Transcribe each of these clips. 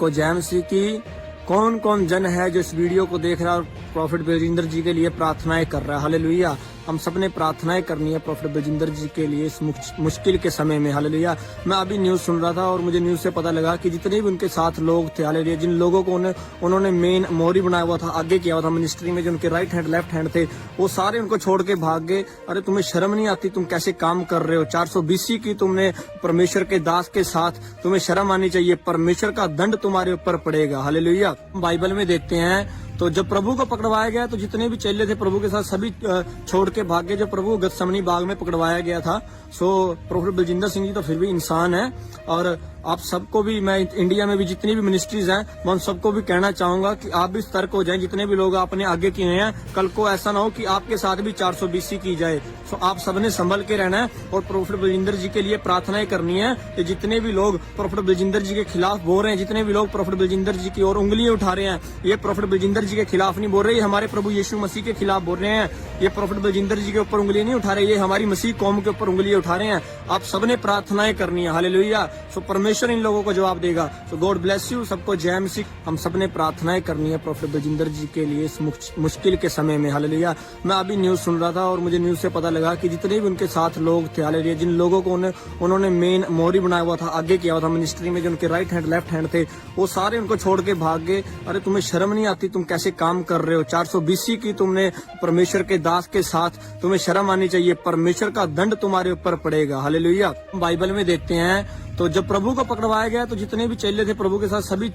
सबको जय मसीह की। कौन कौन जन है जो इस वीडियो को देख रहा है और प्रॉफिट बलजिंदर जी के लिए प्रार्थनाएं कर रहा है। हालेलुया। हम सबने प्रार्थनाएं करनी है प्रॉफिट बलजिंदर जी के लिए इस मुश्किल के समय में। हालेलुया। मैं अभी न्यूज सुन रहा था और मुझे न्यूज से पता लगा कि जितने भी उनके साथ लोग थे, हालेलुया, जिन लोगों को उन्होंने मेन मोहरी बनाया हुआ था, आगे किया हुआ था मिनिस्ट्री में, जो उनके राइट हैंड लेफ्ट हैंड थे, वो सारे उनको छोड़ के भाग गए। अरे तुम्हें शर्म नहीं आती? तुम कैसे काम कर रहे हो? 420 की तुमने परमेश्वर के दास के साथ, तुम्हें शर्म आनी चाहिए। परमेश्वर का दंड तुम्हारे ऊपर पड़ेगा। हालेलुया। बाइबल में देखते हैं तो जब प्रभु को पकड़वाया गया तो जितने भी चेले थे प्रभु के साथ सभी छोड़ के भाग गए। जब प्रभु गतसमनी बाग में पकड़वाया गया था, सो प्रॉफिट बलजिंदर सिंह जी तो फिर भी इंसान है। और आप सबको भी, मैं इंडिया में भी जितनी भी मिनिस्ट्रीज हैं, मैं उन सबको भी कहना चाहूंगा कि आप भी सतर्क हो जाएं। जितने भी लोग आपने आगे किए हैं, कल को ऐसा ना हो कि आपके साथ भी 420 की जाए। सो आप सबने संभल के रहना है और प्रॉफिट बलजिंदर जी के लिए प्रार्थनाएं करनी है कि जितने भी लोग प्रॉफिट बलजिंदर जी के खिलाफ बोल रहे हैं, जितने भी लोग प्रॉफिट बलजिंदर जी की ओर उंगलियां उठा रहे हैं, ये प्रॉफिट बलजिंदर जी के खिलाफ नहीं बोल रहे, ये हमारे प्रभु यीशु मसीह के खिलाफ बोल रहे हैं। ये प्रॉफिट बलजिंदर जी के ऊपर उंगलियां नहीं उठा रहे, ये हमारी मसीह कौम के ऊपर उंगलियां उठा रहे हैं। आप सबने प्रार्थनाएं करनी है। हालेलुया। सो परमेश्वर इन लोगों को जवाब देगा। सो गॉड ब्लेस यू। सबको जय मसीह। हम सबने प्रार्थनाएं करनी है प्रॉफिट बलजिंदर जी के लिए इस मुश्किल के समय में। हालेलुया। मैं अभी न्यूज सुन रहा था और मुझे न्यूज से पता लगा कि जितने भी उनके साथ लोग थे, हालेलुया, जिन लोगों को उन्होंने मेन मोहरी बनाया हुआ था, आगे किया हुआ था मिनिस्ट्री में, जो उनके राइट हैंड लेफ्ट हैंड थे, वो सारे उनको छोड़ के भाग गए। अरे तुम्हें शर्म नहीं आती? तुम कैसे काम कर रहे हो? 420 की तुमने परमेश्वर के दास के साथ, तुम्हें शर्म आनी चाहिए। परमेश्वर का दंड तुम्हारे ऊपर पड़ेगा। हालेलुया। बाइबल में देखते हैं तो जब प्रभु को पकड़वाया गया तो जितने भी चेले थे प्रभु के साथ सभी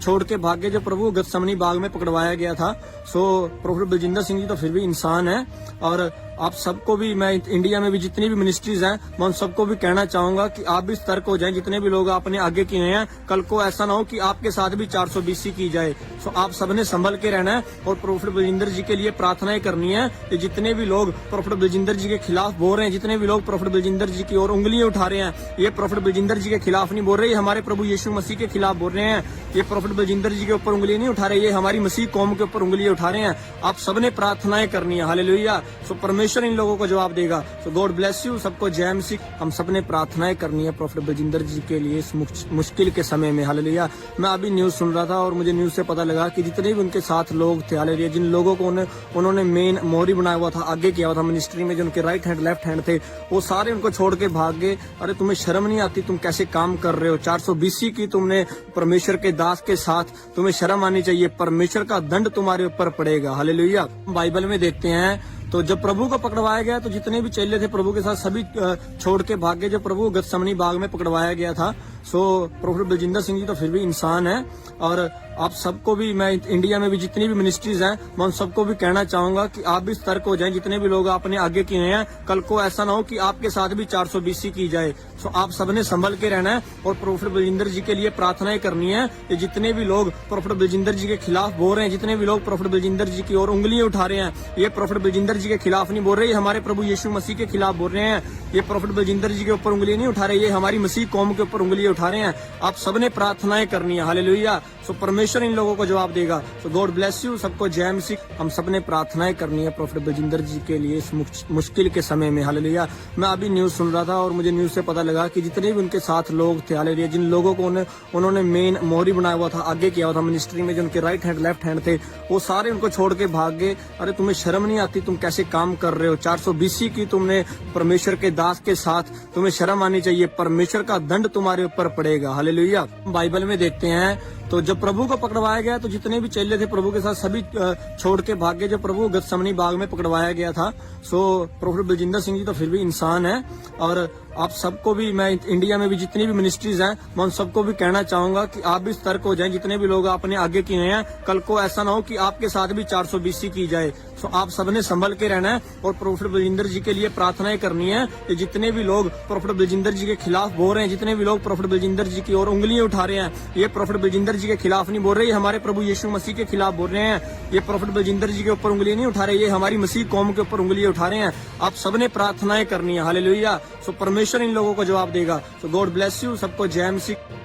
छोड़ के भाग गए। जब प्रभु गतसमनी बाग में पकड़वाया गया था, सो प्रॉफिट बलजिंदर सिंह जी तो फिर भी इंसान है। और आप सबको भी, मैं इंडिया में भी जितनी भी मिनिस्ट्रीज हैं, मैं उन सबको भी कहना चाहूंगा कि आप भी सतर्क हो जाएं। जितने भी लोग आपने आगे किए हैं, कल को ऐसा ना हो कि आपके साथ भी 420 की जाए। सो आप सबने संभल के रहना है और प्रॉफिट बलजिंदर जी के लिए प्रार्थनाएं करनी है कि जितने भी लोग प्रॉफिट बलजिंदर जी के खिलाफ बोल रहे हैं, जितने भी लोग प्रॉफिट बलजिंदर जी की ओर उंगलियां उठा रहे हैं, ये प्रॉफिट बलजिंदर जी के खिलाफ नहीं बोल रहे, ये हमारे प्रभु यीशु मसीह के खिलाफ बोल रहे हैं। ये प्रॉफिट बलजिंदर जी के ऊपर उंगलियां नहीं उठा रहे, ये हमारी मसीह कौम के ऊपर उंगलियां उठा रहे हैं। आप सबने प्रार्थनाएं करनी है। हालेलुया। सो परमेश्वर इन लोगों को जवाब देगा। सो गॉड ब्लेस यू। सबको जय मसीह। हम सबने प्रार्थनाएं करनी है प्रॉफिट बलजिंदर जी के लिए इस मुश्किल के समय में। हालेलुया। मैं अभी न्यूज सुन रहा था और मुझे न्यूज से पता लगा कि जितने भी उनके साथ लोग थे, हालेलुया, जिन लोगों को उन्होंने मेन मोहरी बनाया हुआ था, आगे किया हुआ था मिनिस्ट्री में, जो उनके राइट हैंड लेफ्ट हैंड थे, वो सारे उनको छोड़ के भाग गए। अरे तुम्हें शर्म नहीं आती? तुम कैसे काम कर रहे हो? 420 की तुमने परमेश्वर के दास के साथ, तुम्हें शर्म आनी चाहिए। परमेश्वर का दंड तुम्हारे ऊपर पड़ेगा। हालेलुया। बाइबल में देखते हैं तो जब प्रभु को पकड़वाया गया तो जितने भी चेले थे प्रभु के साथ सभी छोड़ के भाग गए। जब प्रभु गतसमनी बाग में पकड़वाया गया था, सो प्रॉफिट बलजिंदर सिंह जी तो फिर भी इंसान है। और आप सबको भी, मैं इंडिया में भी जितनी भी मिनिस्ट्रीज हैं, मैं उन सबको भी कहना चाहूंगा कि आप भी सतर्क हो जाएं। जितने भी लोग आपने आगे किए हैं, कल को ऐसा ना हो कि आपके साथ भी 420 की जाए। सो आप सबने संभल के रहना है और प्रॉफिट बलजिंदर जी के लिए प्रार्थनाएं करनी है कि जितने भी लोग प्रॉफिट बलजिंदर जी के खिलाफ बोल रहे हैं, जितने भी लोग प्रॉफिट बलजिंदर जी की ओर उंगलियां उठा रहे हैं, ये प्रॉफिट बलजिंदर जी के खिलाफ नहीं बोल रहे, ये हमारे प्रभु यीशु मसीह के खिलाफ बोल रहे हैं। ये प्रॉफिट बलजिंदर जी के ऊपर उंगलियां नहीं उठा रहे, ये हमारी मसीह कौम के ऊपर उंगलियां उठा रहे हैं। आप सबने प्रार्थनाएं करनी है। हालेलुया। सो परमेश्वर इन लोगों को जवाब देगा। सो गॉड ब्लेस यू। सबको जय मसीह। हम सबने प्रार्थनाएं करनी है प्रॉफिट बलजिंदर जी के लिए इस मुश्किल के समय में। हालेलुया। मैं अभी न्यूज सुन रहा था और मुझे न्यूज से पता लगा कि जितने भी उनके साथ लोग थे, हालेलुया, जिन लोगों को उन्होंने मेन मोहरी बनाया हुआ था, आगे किया हुआ था मिनिस्ट्री में, जो उनके राइट हैंड लेफ्ट हैंड थे, वो सारे उनको छोड़ के भाग गए। अरे तुम्हें शर्म नहीं आती? तुम कैसे काम कर रहे हो? 420 की तुमने परमेश्वर के दास के साथ, तुम्हें शर्म आनी चाहिए। परमेश्वर का दंड तुम्हारे ऊपर पड़ेगा। हालेलुया। बाइबल में देखते हैं तो जब प्रभु को पकड़वाया गया तो जितने भी चेले थे प्रभु के साथ सभी छोड़ के भाग गए। जब प्रभु गतसमनी बाग में पकड़वाया गया था, सो प्रॉफिट बलजिंदर सिंह जी तो फिर भी इंसान है। और आप सबको भी, मैं इंडिया में भी जितनी भी मिनिस्ट्रीज हैं, मैं उन सबको भी कहना चाहूंगा कि आप भी सतर्क हो जाएं। जितने भी लोग आपने आगे किए हैं, कल को ऐसा ना हो कि आपके साथ भी 420 की जाए। सो आप सबने संभल के रहना है और प्रॉफिट बलजिंदर जी के लिए प्रार्थनाएं करनी है कि जितने भी लोग प्रॉफिट बलजिंदर जी के खिलाफ बोल रहे हैं, जितने भी लोग प्रॉफिट बलजिंदर जी की ओर उंगलियां उठा रहे हैं, ये प्रॉफिट बलजिंदर जी के खिलाफ नहीं बोल रहे, ये हमारे प्रभु यीशु मसीह के खिलाफ बोल रहे हैं। ये प्रॉफिट बलजिंदर जी के ऊपर उंगलियां नहीं उठा रहे, ये हमारी मसीह कौम के ऊपर उंगलियां उठा रहे हैं। आप सबने प्रार्थनाएं करनी है। हालेलुया। सो परमेश्वर इन लोगों को जवाब देगा। सो गॉड ब्लेस यू। सबको जय मसीह।